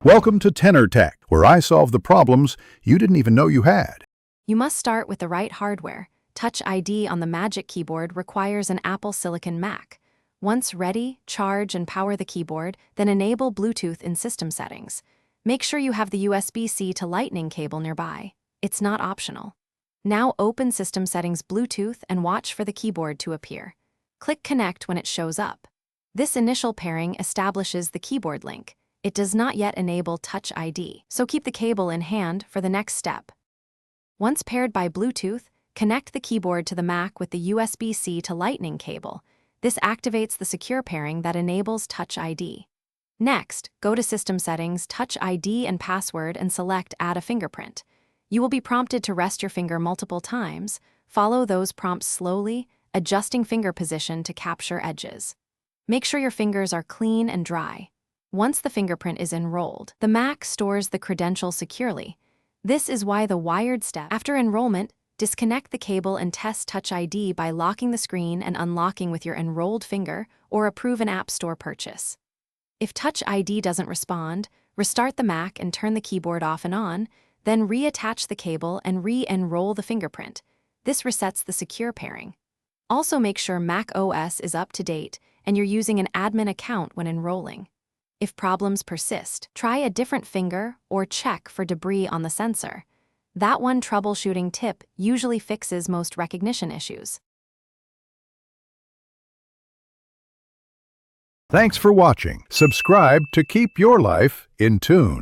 Welcome to Tenor Tech, where I solve the problems you didn't even know you had. You must start with the right hardware. Touch ID on the Magic Keyboard requires an Apple Silicon Mac. Once ready, charge and power the keyboard, then enable Bluetooth in system settings. Make sure you have the USB-C to Lightning cable nearby. It's not optional. Now open System Settings Bluetooth and watch for the keyboard to appear. Click Connect when it shows up. This initial pairing establishes the keyboard link. It does not yet enable Touch ID, so keep the cable in hand for the next step. Once paired by Bluetooth, connect the keyboard to the Mac with the USB-C to Lightning cable. This activates the secure pairing that enables Touch ID. Next, go to System Settings, Touch ID and Password and select Add a Fingerprint. You will be prompted to rest your finger multiple times. Follow those prompts slowly, adjusting finger position to capture edges. Make sure your fingers are clean and dry. Once the fingerprint is enrolled, the Mac stores the credential securely. This is why the wired step. After enrollment, disconnect the cable and test Touch ID by locking the screen and unlocking with your enrolled finger, or approve an App Store purchase. If Touch ID doesn't respond, restart the Mac and turn the keyboard off and on, then reattach the cable and re-enroll the fingerprint. This resets the secure pairing. Also make sure Mac OS is up to date and you're using an admin account when enrolling. If problems persist, try a different finger or check for debris on the sensor. That one troubleshooting tip usually fixes most recognition issues. Thanks for watching. Subscribe to keep your life in tune.